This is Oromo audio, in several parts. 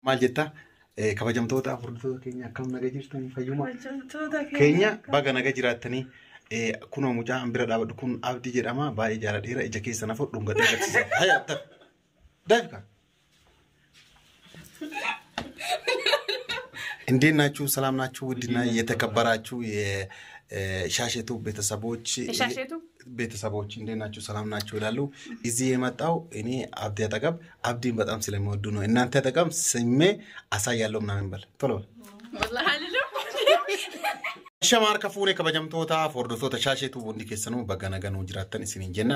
maal jetta kabajamtoota furditoota keenya akkam naga jirtanii fayyuma keenya baga naga jiraatanii kunoo mucaa hambira dhaabadhu kun Abdii jedhama baay'ee jaaladheera ija keessa na fudhu gadhee agarsiisa hayya daafika እንዴት ናችሁ ሰላም ናችሁ ውድና የተከበራችሁ የሻሸቱ ቤተሰቦች እንዴት ናችሁ ሰላም ናችሁ ይላሉ እዚህ የመጣው እኔ አብዲ አጠገብ አብዲን በጣም ስለሚወዱ ነው እናንተ አጠገብ ስሜ አሳያለሁ ምናምን በል ቶሎ والله አይደለም ሸማር ከፉኔ ከበጀምቶታ ፎርዶቶታ ሻሸቱ ወንዲ ከሰኑ በጋናጋኑ ጅራተን ሲኒን ጀና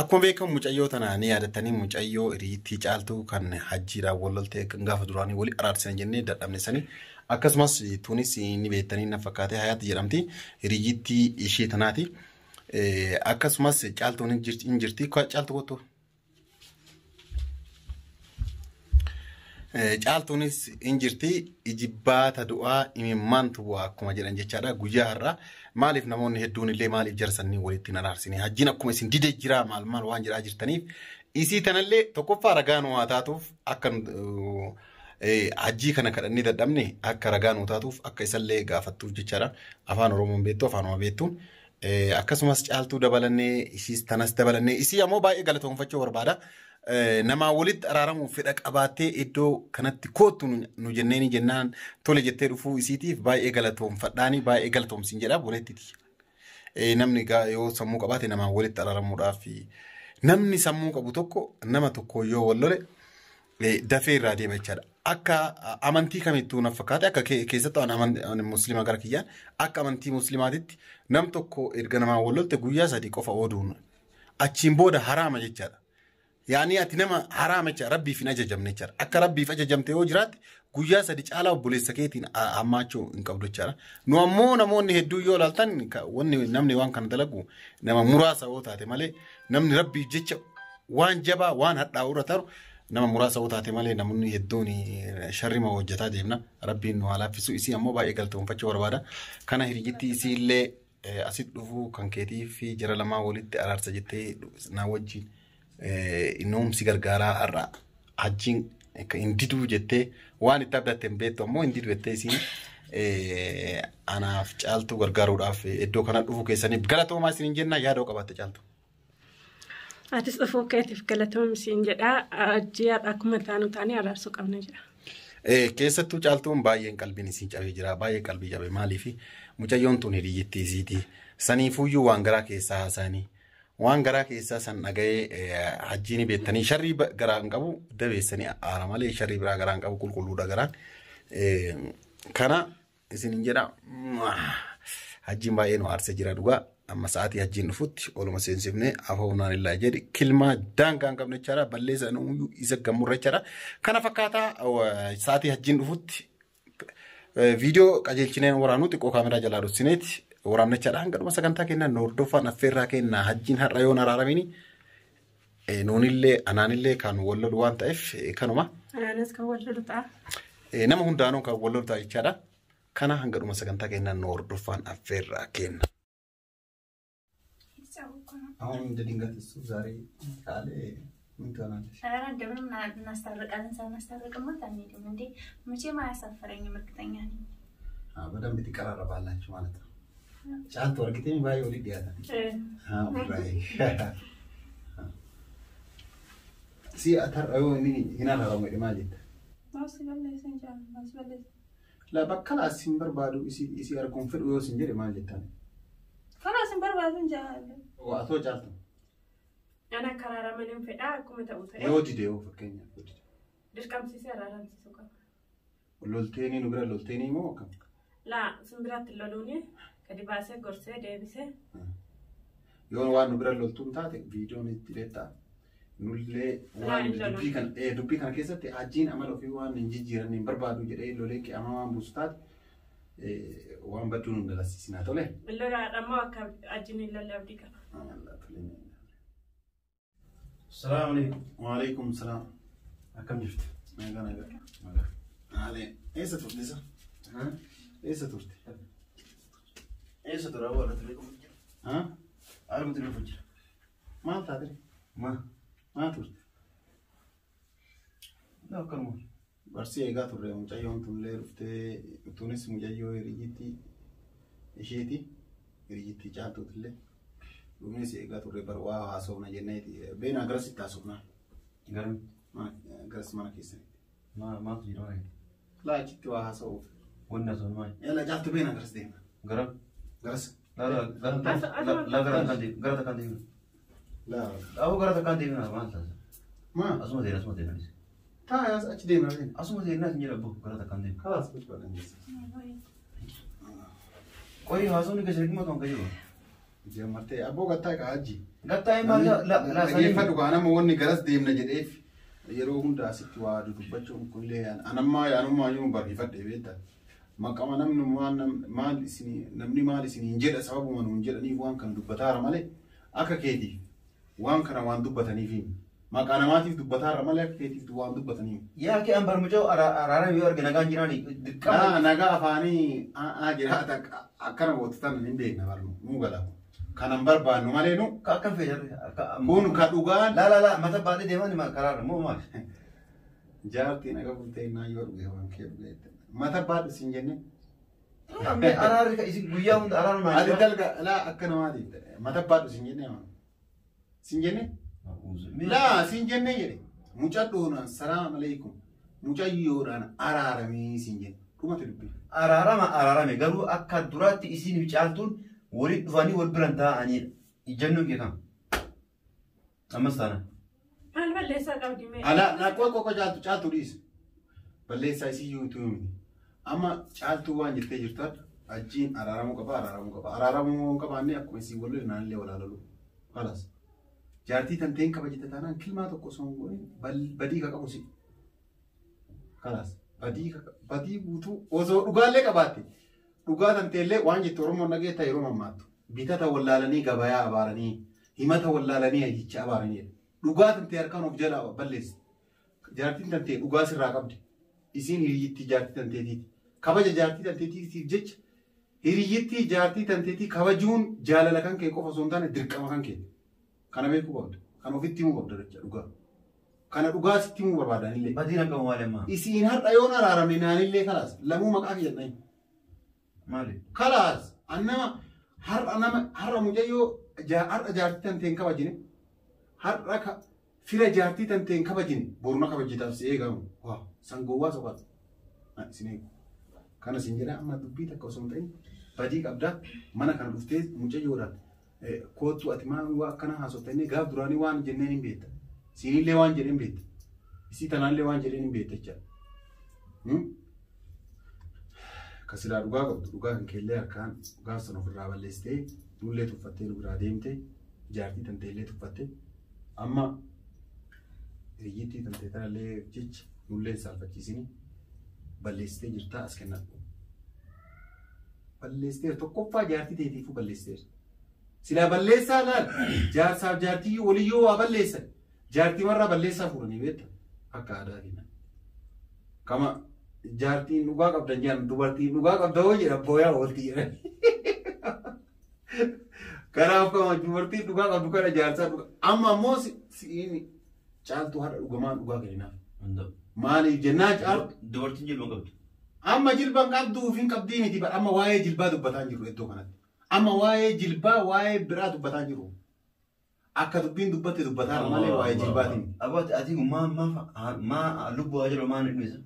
አኮም ቤከም ሙጨዮ ተናኒ ያደተኒ ሙጨዮ ሪቲ ጫልቱ ከን ሐጂራ ወለልቴ ከንጋፍ ዱራኒ ወሊ አራርሰን ጀኔ ዳዳምነ ሰኒ akkasumas tunis ni beetanii na fakkaate hayat jedhamti rijitti ishee tanaati akkasumas caaltuun injirti caaltu goto caaltuunis injirti ijibbaata du'aa imimmaan tuwa akkuma jedhan jechaadha guyyaa har'a maaliif namoonni hedduun illee maaliif jarsanii walitti naraarsanii hajjiin akkuma isin didee jira maal waan jedhaa jirtaniif isii tanallee tokkoffaa ragaan waa taatuuf akka hajjii kana kadhanni dadhabne akka ragaan utaatuuf akka isallee gaafattuuf jechaadha afaan oromoon beektu afaanuma beektu akkasumas caaltuu dabalannee isiis tanas dabalannee isii ammoo baay'ee galatoomfachuu barbaada nama walitti araaramuuf fedha qabaattee iddoo kanatti kootu nu jenneeni jennaan tole jettee dhufuu isiitiif baay'ee galatoomfadhaani baay'ee galatoomsin jedha bolettiti namni yoo sammuu qabaate nama walitti araaramuudhaaf namni sammuu qabu tokko nama tokko yoo wallole dafee irraa deema jechaadha akka amantii kamittuu na fakkaate akka keessattuu an muslima gara kiyyaan akka amantii muslimaatitti nam tokko erga namaa wallolte guyyaa sadii qofa ooduun achiin booda haraama jechaadha yaani ati nama haraama jecha rabbiif hin ajajamne jechaadha akka rabbiif ajajamte yoo jiraatte guyyaa sadii caalaa obboleessa keetiin hammaachuu hin qabdu jechaadha nu ammoo namoonni hedduu yoo ilaaltan wanni namni waan kana dalagu nama muraasa yoo taate malee namni rabbiif jecha waan jabaa waan hadhaa'uura taru nama muraasa utaate malee namoonni hedduun sharrima hojjetaa deemna rabbiin nu halaafisu isii ammoo baay'ee galatoomfachuu barbaada kana hirijitti isii illee asit dhufuu kan keetii fi jara lamaa walitti araarsa jettee na wajjin innoomsi gargaaraa har'a hajjiin indiduu jettee waan itti abdatte hin beektu ammoo indiduu jettee isiin anaaf caaltuu gargaaruudhaaf iddoo kana dhufuu keessaniif galatoomaa isiniin jenna yaadoo qabatte caaltu. Atis dhufuu keetiif galatoomsiin jedha ajjiyaa akkuma taanu araarsu qabna jedha. Keessattuu caaltuun baay'een qalbiin isiin cabee jira baay'ee qalbii cabee maaliif mucayyoon tun hiriyyittii isiiti saniifuyyuu waan garaa keessaa haasanii waan garaa keessaa san dhaga'ee hajjiin beektanii sharrii garaa hin qabu dabeessanii aara malee sharrii biraa garaa hin qabu qulqulluudha garaan kana isiniin jedha hajjiin baay'ee nu aarsee jira dhugaa. amma sa'aatii hajjiin dhufutti oluma seensifnee afaunaan illaa jedhi kilmaa daangaan qabne jechaadha balleessa nuuyyuu isa gammurra jechaadha kana fakkaataa sa'aatii hajjiin dhufutti viidiyoo qajeelchineen waraanuu xiqqoo kaameraa jalaa dhussineeti waraanne jechaadha hanga dhuma sagantaa kennaa noordoffaan affeerraa kennaa hajjiin har'a yoon araaramini nuunillee anaanillee kan wallolu waan ta'eef kanuma anaanis kan wallolu ta'a nama hundaanuu kan wallolu ta'a jechaadha kana hanga dhuma sagantaa kennaa noordoffaan affeerraa kenna አሁን እንደድንገት እሱ ዛሬ ካለ ምን ትሆናለሽ? አረ እንደምንም እናስታርቃለን ሳናስታርቅማ ታንሄድም እንዴ መቼም አያሳፈረኝም እርግጠኛ ነኝ። በደንብ ትቀራረባላችሁ ማለት ነው። ጫልቱ እርግጠኛ ባይ ወዲ ዲያታ ባይ ሲ አተር አይወኒ ሂና ነው ማለት ማስገለ ሰንጃን ማስበለ ለበከላ ሲምበር ባዱ ኢሲ አርኮን ፍድ ወስ እንጀ ማለት ነው خلاص نبربازن جاهل واتو جالتو انا كرارا منم فدا كما تاوتا يودي ديو فكينيا ودي دشكم سيسرا رانسي سوكا ولولتيني نغرا لولتيني مو كم لا سمبرات لولوني كدي باسه غورسه ديبسه يون وان نغرا لولتوم تاتي فيديو ني تيتا نولي وان دوبي كان كيساتي اجين عملو في وان نجيجيرني بربادو جدي لولي كي امام بوستات وان بدون دلاسينا توله اللي ما كان اجني لله بديك السلام عليكم وعليكم السلام كم جفت ما قال علي ايش تفوت لسه ها ايش تفوت ايش ترى ولا تريكم ها عارف تريكم ما تدري ما تفوت لا كلمه Barsi eegaa turre mucayyoon tullee dhuftee tunis mucayyoo hiriyyittii isheeti caaltuutillee dhumis eegaa turre bar waa haasofna jenneeti beena garasitti haasofnaa. Garam. Garas mana keessanitti. Maaltu jira waa'ee? Laachitti waa haasa'uuf. Wanni haasa'u maali? Yalla caaltu beena garas deema. Garam. Garas. La gara takkaan deemna. Laa. Dhaabuu gara takkaan deemna maal taasisa? Maa? Asuma deemna. Taa achi deemna beena. Asuma deemna hin jedha abbo gara takkaan deemna. Kalaas bitu balan jeessa. Qoyi haasawni keessatti dhimma kan qayyoo. Jammartee abboo gattaa ka hajji. Gattaa maal Dhageeffadhu kaa nama wanni garas deemna jedheef yeroo hundaa asitti waa dubbachuun kunillee yaanummaa yoo barreeffadhe beekta. Maqama namni maal isiniin jedha sababuma nuun jedhaniif waan kana dubbataara malee akka keetiif waan kana waan dubbataniif maqaa namaatiif dubbataara malee akka keetiif waan dubbataniif. Yaa kee ambar mucoo araara yoo arge nagaan jiraani. Nagaa afaanii jiraata akkana gootutan hin beekna barnu nuu gala. Kanan barbaannu malee nu akkam fayyadu. Kun ka dhugaan. La mata baadhee deeman karaarra moo maal? Jaartii naga bultee naa yoo dhuge waan kee dhugeette. Mata baadhu siin jenne. Araarri ka isin guyyaa hunda araarri maal? Ati dalga laa akka namaati mata baadhu siin jenne maa? Siin jenne? Laa siin jenne jedhe. Mucadhoodhaan salaam aleikum. Mucayyoodhaan araaramee siin jenne. Dhumate dubbii. Araarame garuu akka duraatti isin caaltuun walitti dhufanii wal biran taa'anii ijjannoon kee kam? Ammas taana. Maal balleessaa qabdi mee? Ala qoqqoo caaltu dhiis. Balleessaa isii yuutuu miti. Amma caaltuu waan jettee jirtu achiin araaramuu qaba. Araaramuu qabaannee akkuma isii wal naannillee walaalolu. Halas. Jaartii tanteen qaba jette taanaan kilmaa tokko osoo hin goone badii ka qabu si. Halas. Badii guutuu osoo dhugaallee qabaatte. Dhugaa tanteellee waan jettu Oromoon dhageetta yeroo mammaattu. Bitata wallaalanii gabayaa abaaranii himata wallaalanii ayyicha abaaranii. Dhugaa tantee harkaan of jalaa balleessi. Jaartiin tantee dhugaa sirraa qabdi. Isiin hiriyyittii jaartii tanteetiiti. Kabaja jaartii tanteetiitiif jecha hiriyyittii jaartii tanteetii kabajuun jaalala kan kee qofa osoo hin taane dirqama kan kee. Kana beekuu qabda. Kana ofitti himuu qabda jecha dhugaa. Kana dhugaa sitti himuu barbaadanillee. Badiin akka maaleemmaa. Isiin har'a yoon araaramne naanillee kalaas lamuu maqaa kiyyannayi. Maali? Kalaas har'a mucayyoo har'a jaartii tanteen kabajine har'a fira jaartii tanteen kabajine boruna kabajitaaf si eegamu. Waa sangoowwaa soqatu. Isin eegu. Kana sin jedhaa amma dubbii takka osoo hin ta'in badii qabdaa mana kana dhuftee mucayyoodhaan kootu ati maal waa akkana haasoftanii gaaf duraanii waan jenneen hin beekta. Siinillee waan jedheen hin beekta. Isii tanaallee waan jedheen hin beekta jechaadha. Kasilaa dhugaa qabdu dhugaa kan keellee harkaan dhugaa sana ofirraa balleessitee nullee tuffattee nu biraa deemtee jaartii tanteellee tuffattee amma hiriyyittii tantee tanallee jecha nullee saalfachiisini balleessitee jirtaa as kennan. Balleessiteer tokkoffaa jaartii teetiifuu balleessiteer. Silaa balleessaa laal jaarsaaf jaartii waliyyoo waa balleessan jaartii marraa balleessaa fuudhanii beekta akka aadaatiin. Kama jaartiin dhugaa qabdan jedhan dubartiin dhugaa qabda hoo jedha booyaa ooltii jedhan. Kanaaf kama dubartiin dhugaa qabdu kana jaarsaa dhugaa. Amma ammoo si'ini caaltuu haadha dhugamaan dhugaa kenninaaf. Maaliif jennaa caaltu. Dubartiin jilbaan qabdu. Amma jilbaan qabduu fi qabdii miti amma waa'ee jilbaa dubbataa jiru iddoo kanatti. Amma waa'ee jilbaa waa'ee biraa dubbataa jiru. Akka dubbiin dubbatte dubbataa malee waa'ee jilbaatiin. Abbaa ati maa lubbuu haa jiru maa nu dhimisa?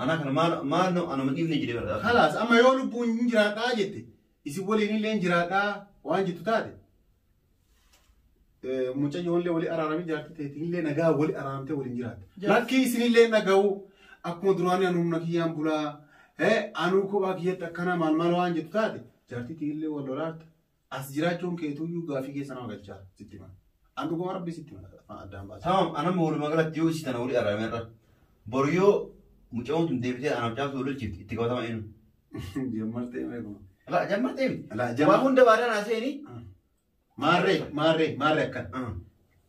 Ana kana maal no ana madibne jide bara. Khalas amma yoo lubbuun jiraadhaa jette isin waliin illee jiraadhaa waan jettu taate. Mucayyoon illee walii araaramii jaartii ta'eetiin illee nagaa walii araaramtee waliin jiraatte. Lakki isin illee naga'u akkuma duraanii anu humna kiyyaan bulaa anuu kophaa kiyyatti akkana maal waan jettu taate jaartii illee wal lolaarta as jiraachuun keetuyyuu gaafii keessa nama galchaa sitti maa. An dhuguma rabbi sitti maa addaan baasa. Tamam anam walumaa galatti yoo isitana walii araaramee boriyoo mucaan tun deebitee anaaf jaaftu lolchifti itti qabatama eenyu. Jammartee meequma. Ala jammartee mi? Waa hunda baadhaan haasa'anii. Maarree akkan.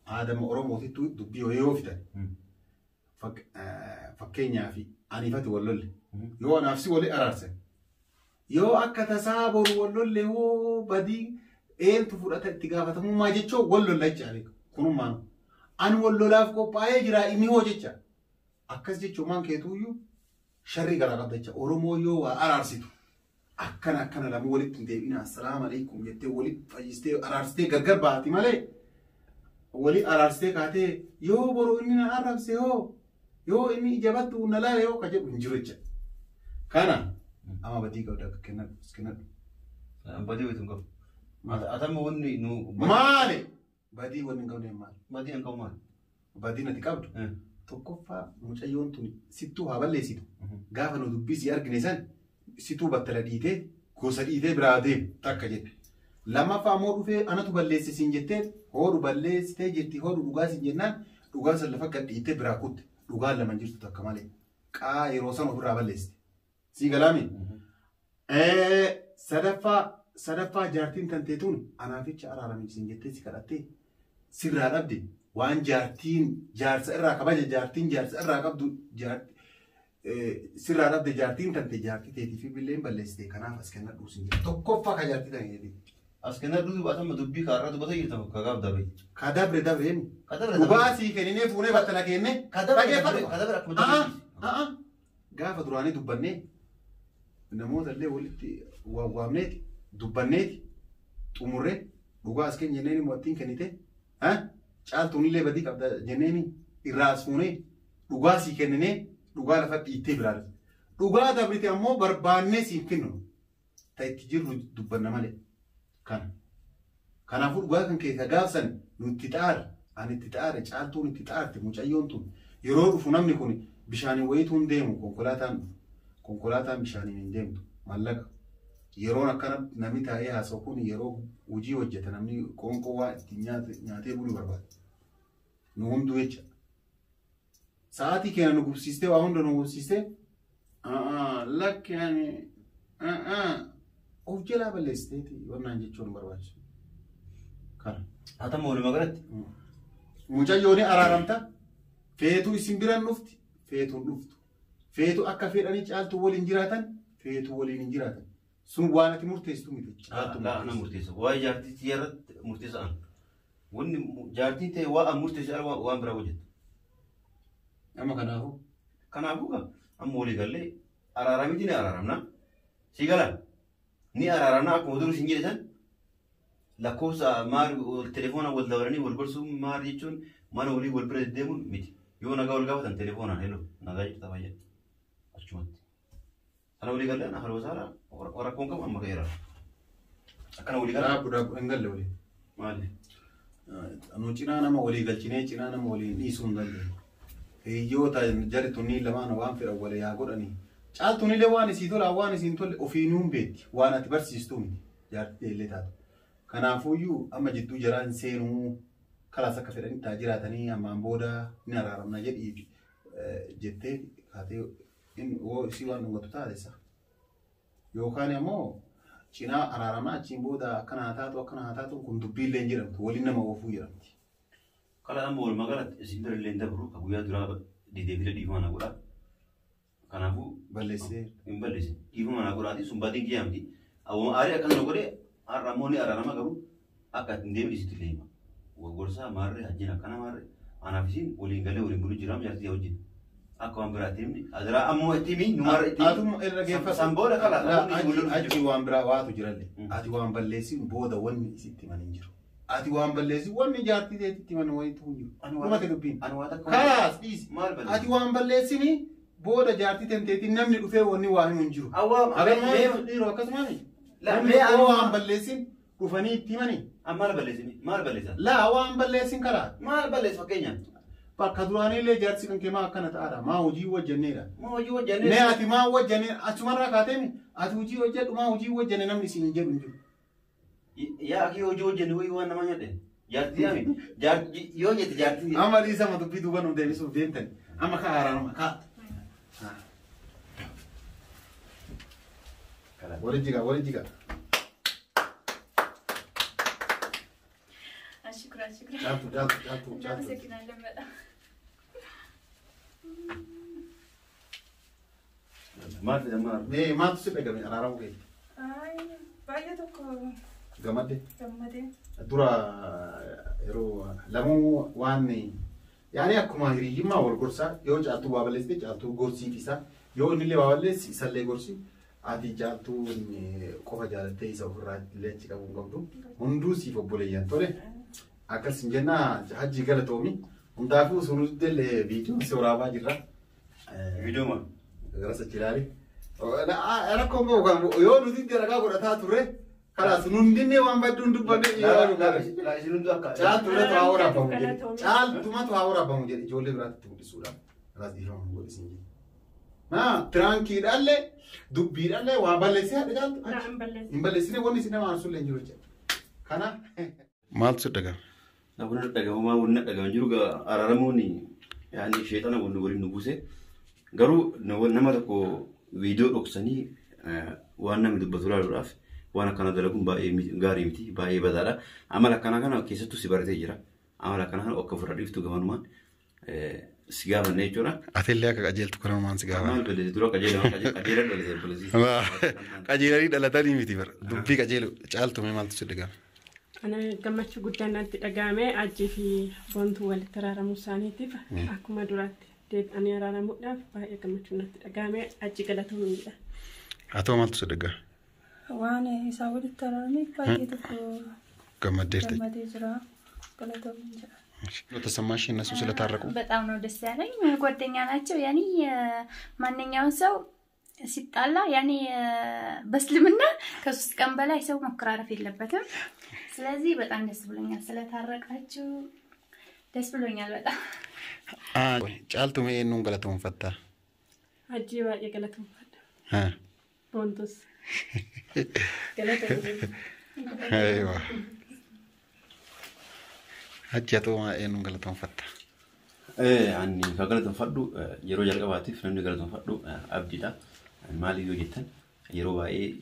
Aadama Oromootitti dubbii yoo fitan. Fakkeenyaa fi aniifati wal lolle. Yoo anaaf si walii araarsan. Yoo akka tasaa boru wal lolle hoo badii eentu fudhata itti gaafatamummaa jechuun wal lolla jecha beeku. Kunummaan. Ani wal lolaaf qophaa'ee jira inni hoo jecha. akkas jechuun maan keetuyyuu sharri garaa qabda jecha Oromoo yoo waa araarsitu akkana lama walitti hin deebina assalaamu alaikum jettee walitti fayyistee araarsitee gargar baati malee wali araarsitee kaatee yoo boroo inni na arrabse yoo inni ijabattu na laale yoo ka jedhu hin jiru jecha. Kana ama badii qabda akka kennadhu. Badii wayituun qabu. Atama wanni nu. Maali? Badii wanni hin qabne maali? Badii hin qabu maali? Badii nati qabdu. Tokkoffaa mucayyoon tuni sittuu haa balleessitu. Gaafa nu dubbisii argine san situu battala dhiitee gosa dhiitee biraa deemu takka jette. Lammaffaa immoo dhufee anatu balleessisiin jettee hoodhu balleessitee jirti hoodhu dhugaa siin jennaan dhugaa san lafa gad dhiitee biraa kutte dhugaan lama jirtu takka malee qaa yeroo san ofirraa balleessite. Sii galaami? Sadaffaa jaartiin tanteetuun anaaficha araarame siin jettee si kadhattee sirraa dhabde waan jaarsa irraa kabaja jaartiin jaarsa irraa qabdu sirraa dhabde jaartiin tante jaartii teetii fi billeen balleessite kanaaf as kennadhuu siin jedhe tokkoffaa ka jaartii tane jedhe. As kennadhuu baatama dubbii kaarraa dubbata jirta kagaaf dabre. Ka dabre dhugaa sii kenninee fuunee battala kenne. Ka dabre akkuma dabre. Gaafa duraanii dubbannee namoota illee walitti waamneeti dubbanneeti xumurree dhugaa as keenya jenneen mo'attiin kennite caaltuun illee badii qabda jenneen irraa as fuunee dhugaa sii kenninee dhugaa lafa dhiittee biraa dhugaa dabrite ammoo barbaannee siif kennu ta'itti jirru dubbanna malee kana. Kanaafuu dhugaa kan keessa gaafsan nutti xaare ani itti xaare caaltuun itti xaarte mucayyoon tun yeroo dhufu namni kun bishaaniin wayituun deemu konkolaataan bishaaniin hin deemtu mallaqa. Yeroon akkana namni taa'ee haasa'u kun yeroo hojii hojjeta namni qoonqoo waa ittiin nyaatee buluu barbaada. Nu hunduu jecha. Sa'aatii keenya nu gubsiistee waa hunda nu gubsiistee lakki ani of jalaa balleessiteeti wannaan jechuun barbaachisu. Kana. Atama walumaa galatti. Mucayyoon araaramta feetuu isin biran dhufti feetuun dhuftu. Feetu akka fedhanii caaltuu waliin jiraatan feetuu waliin hin jiraatan. Sun waan ati murteessitu miti. Ana murteessa. Waa'ee jaartii irratti murteessaan. Wanni jaartii ta'e waan murteessaa waan biraa hojjeta. Amma kanaafuu. Kanaafuu amma walii gallee araaramiti ni araaramna. Si galaan ni araaramna akkuma duruu isin jedhan lakkoofsa maal telefoona wal dabalanii wal gorsuu maal jechuun mana walii wal bira deddeemuun miti. Yoo nagaa wal gaafatan telefoonaan hello nagaa jirta fayyada. Achumatti. Kana walii gallee na haroosaadha. Rakkoon qabu amma ga'eera. Akkana walii galaa. Daabbu hin galle walii. Maali? Nu cinaa nama walii galchinee cinaa nama walii dhiisuu hin dandeenye. Hiyyoota jarri tunniin lamaan waan fedhan walii haa godhanii. Caaltuun illee waan isii tola waan isiin tolle ofiinuu hin beekti. Waan ati barsiistuu miti. Jaartii illee taatu. Kanaafuyyuu amma jidduu jaraan seenuu kalaas akka fedhanii taa jiraatanii ammaan booda ni araaramna jedhii jettee kaatee isii waan dhungatu taatessa. Yookaan immoo cinaa araaramaa achiin booda akkana haa taatu kun dubbiillee hin jedhamtu waliin nama oofuu jedhamti. Kala amma walumaa galatti isin bira illee hin dabru ka guyyaa duraa deebiira dhiifama na godha. Kanaafuu balleessee hin balleessin dhiifama na godhaati sun baatiin kiyyaamti. Awwama aarii akkana godhee har'ammoonni araarama garuu akka ittiin deebiin isitti illee hima. Gorsaa maarree hajjin akkana maarree anaaf isin waliin galee waliin bulu jiraam jaartii wajjin. Akka waan biraatti himni adiraa ammoo itti himi numarra itti atuma irra geeffa sanbooda kala achi waan biraa waatu jiralle ati waan balleessin booda wanni isitti himan hin jiru. Ati waan balleessin wanni jaartii teetitti himan wayitu hin jiru. Dhumate dubbiin. Kaas dhiisi. Ati waan balleessini booda jaartii tenteetiin namni dhufee wanni waa himu hin jiru. Agarmaa dhiiroo akkasumaani. Namni waan balleessin dhufanii itti himanii. Maal balleessini? Maal balleessan? Laa waan balleessin karaa. Maal balleessu fakkeenyaaf? Bakka duraanii illee jaarsi kan keemaa akkana ta'aadha. Maa hojii wajjanneedha. Maa hojii wajjannee? Nee ati maa wajjannee achumarraa kaateemi ati hojii hojjedhu maa hojii wajjannee namni isin hin jedhu hin jiru. Yaa akii hojii wajjannee wayii waan namaa nyaadhe. Jaartii yaami. Yoo jette jaartii. Amma dhiisa ma dubbii duuba nu deebisuuf deemtani. Amma kaa haaraanuma kaa. Waliin jiga. Shukran. Jaaltu. Maal fedhan maal? Maaltu si dhagame araaramuu kee? Baay'ee tokko Gammadde? gammadee. Dura yeroo lamuu waan يعني أكو ما هري ما هو القرصة يو جاتو بابلس دي جاتو قرصي فيسا يو إني اللي بابلس يسلي قرصي عادي جاتو إني كوفا جالتة يسافر رات لين شيء كابون قبضو هندوسي فبوليان تولي أكل سنجنا حجي قال تومي هندافو سنود دل فيديو سورابا جرا فيديو ما غرس الجلالي أنا كم يو نودي درجة قرأتها توري خلاص نندني وان بدون دبنا لا إذا نندو أكا چال توري تواورا بموجي چال توما تواورا بموجي جولي برات تودي سودا خلاص ديرون بقول سنجي ما ترانكي دالله دبي دالله وابلسي هذا جال إمبلسي وني سينما أرسل لنجور جال كنا مال صدقة نقول نتاعه هما ونتاعه نجرو أرارموني يعني شيطان ونوري نبوسه قالوا نمركو فيديو أقصني وانا مدبتورا الراف وانا كنا دلكم باي غاري متي باي بدالا عمل كنا كيسة سيبرتي جرا عمل كنا أوكفر ريف تو كمان سيجابا نيجورا أثيل لك أجيل تكرم مان سيجابا ما بلدي دروك أجيل بلدي ما أجيل ريد على تاني متي بر دبي أجيل شال تومي مال تصدقا أنا كمان شو قلت أنا تجامع أجي في بنتو ولا ترى رموساني تيف أكو ما درات ديب أنا رأنا مؤلف فهي كمان شو نتجامع أجي كلا تومي لا أتوا مال تصدقا وأنا يساوي التراني فايدة كم ديرتي كم تجرا كلا تومي جرا لو تسمعش الناس وصلت تاركوا በጣም ነው ደስ ያለኝ ጓደኛ ናቸው ያኒ ማንኛውን ሰው ሲጣላ ያኒ በስልምና ከሶስት ቀን በላይ ሰው መከራረፍ የለበትም ስለዚህ በጣም ደስ ብሎኛል ስለታረቃችሁ ደስ ብሎኛል በጣም ጫልቱ ምን ገለቱን ፈታ አጂ ባየ ገለቱን ፈታ ቦንቶስ ايوه هجتو ما إنه قالتهم فتح. يعني فقالتهم فردو يروح يلقى باتي فنني قالتهم فردو أبدي دا مالي يوجدتن يروح باي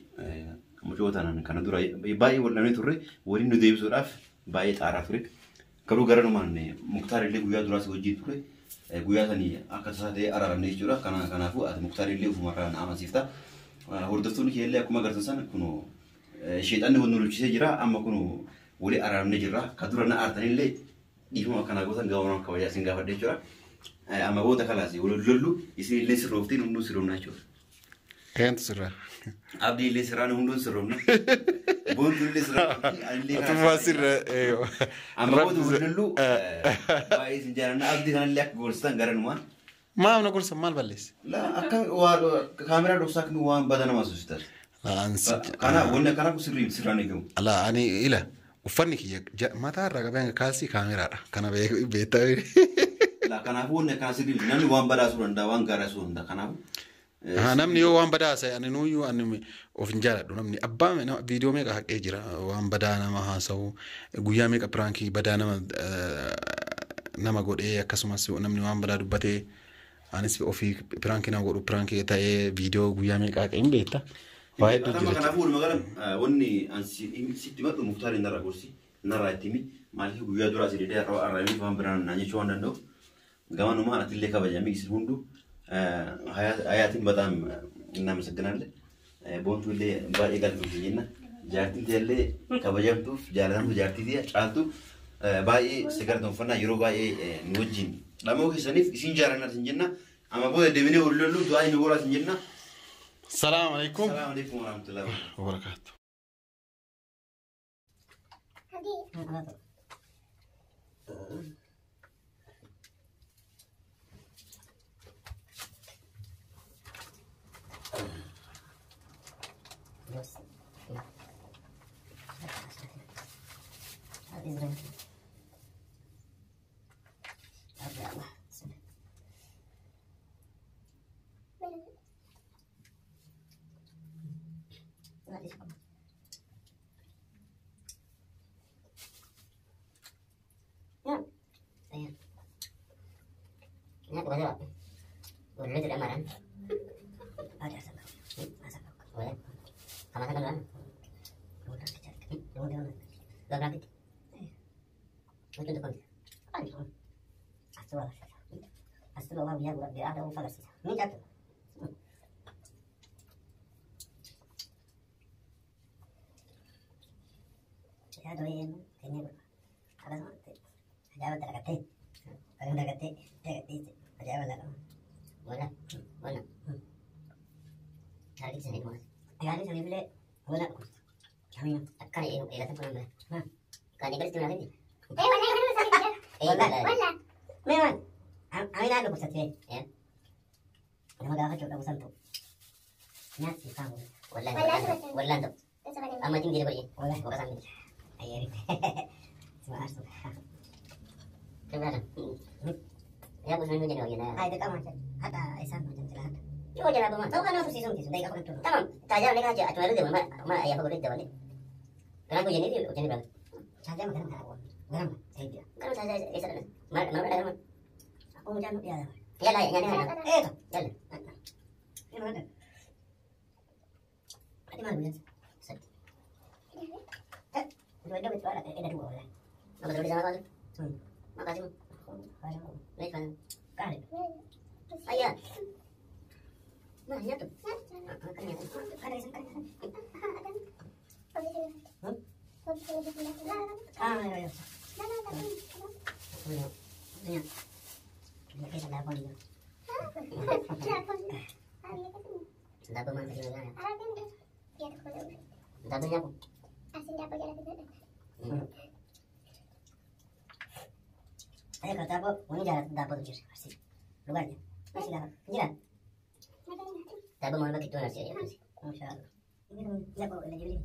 مجوتا أنا كنا دورا باي ولا نتوري ورين نديب زراف باي تعرف ريك كلو قرروا ماني مختار اللي قويا دورا سوجي توري قويا ثاني أكثر هذا أرى الناس جورا كنا فوق مختار اللي في مرة أنا سيفتا هردفتوني كي اللي أكما قررت سنة كنوا شيء أنه ونور شيء جرا أما كنوا ولي أرام نجرا كدورنا أرتني اللي ديفما كنا قوتن قاورنا كويا سينغافر ديجرا أما قوتا خلاصي ولو جلو يصير اللي سروفتين ونو سرونا شو كانت سرا أبدي اللي سرانه ونو سرونا بون اللي سرانه اللي تفاسير أيوه أما قوتا ولو باي سنجارنا أبدي كان اللي أقولستان قرن ما ما أنا أقول سمال بليس لا أكمل وكاميرا دوساك نوان بدنا ما سوستر لا أنسى أنا ولا كنا كسرين سرانه كم لا أنا إله وفنك ما تعرف بين كاسي كاميرا كنا بيتا لا كنا هو نكنا سرين نامي وان بدا سرنا وان غارا سرنا كنا namni yoo waan badaa ta'e ani nuyyuu ani of hin jaaladhu namni abbaa viidiyoo meeqa haqee jira waan badaa nama haasa'u guyyaa meeqa piraankii badaa nama godhee akkasumas namni waan badaa dubbatee anis ofii piraankii nama godhu piraankii ta'ee viidiyoo guyyaa meeqa haqee hin beekta waa'ee dubbii kana fuudhu magaalaan wanni ansi sitti madhu muktaari narra gorsi narra ittimi maaliif guyyaa duraa si dedee arraayanii waan biraan naan jechuu waan danda'u gamanuma atillee kabajamee isin hundu hayaatiin በጣም እናመሰግናለን ቦንቱ illee baay'ee galfamti jenna jaartiin illee kabajamtuuf jaalatamtu jaartii caaltu baay'ee sigartoonfannaa yeroo baay'ee nu wajjin dhamoo keessaniif isin jaalannatin jenna amma booda deebinee wallollu du'aa inni goraatin jenna. السلام عليكم. السلام عليكم ورحمة الله وبركاته. Anda kata aja wala. Hari sini mas. Hari sini beli wala. Kami akan ini datang pulang beli. Kan ini betul lagi. Wala. Memang. Amin ada pusat ya. Nama dah coba pusat tu. Nyat sih kamu. Wala tu. Amat tinggi dia beri. Wala. Bukan sambil. Ayah ini. Semua asal. Kemudian. Ya bos minggu jadi lagi nah. Itu kamu ada isan macam celah. Yo jalan rumah. Tahu kan aku sih sungguh sudah aku turun. Tamam. Taja mereka aja. Aturan dia mana ayah aku beri balik. Karena aku jadi dia jadi berapa? Saja makan aku. Berapa? Saya dia. Kan saja isan. Mana ada mana? Aku mau jalan dia. Ya lah ya ada. Tu. Jalan. Ini mana? Ada mana bulan? Satu. Dua betul ada dua lah. Nama betul sama kau. Makasih. Baik kan? Kali. Ayah. Nah, ya tuh. Ada isan kan? Ya. Ya. Ini kita dapat ni. Dapat mana sih ni? Dapat apa? Saya kata apa? Ini jalan dapat tu sih. Luarnya. Masih dapat. Jalan. Dapat mana begitu nasi ya? Masya Allah. Ini kan dia bawa lagi beli.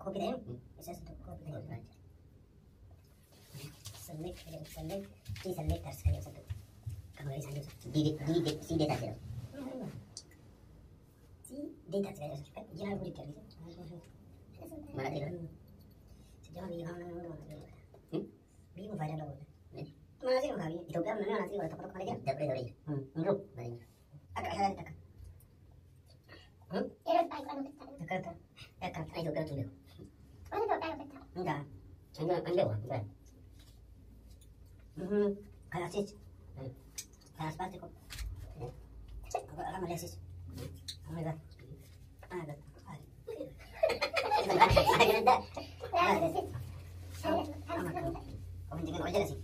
Kopi dah ni? Saya sentuh kopi dah. Selek. Ini selek terus saya satu. Kamu lagi satu. Si dia tak ada. Si dia tak ada. Jangan boleh cari. Mana dia? Sejauh ni kamu bingung faedah dah. Mana sih kami? Itu kan mana nanti kalau tak ada dapat dari. Grup dari. Agak salah tak. Agak itu kan tu dia. Enggak. Enggak. Kalau sih. Kalau sepatu kok. Kamu lihat sih. Kamu lihat. Ada. Ada. Kamu jangan aja sih.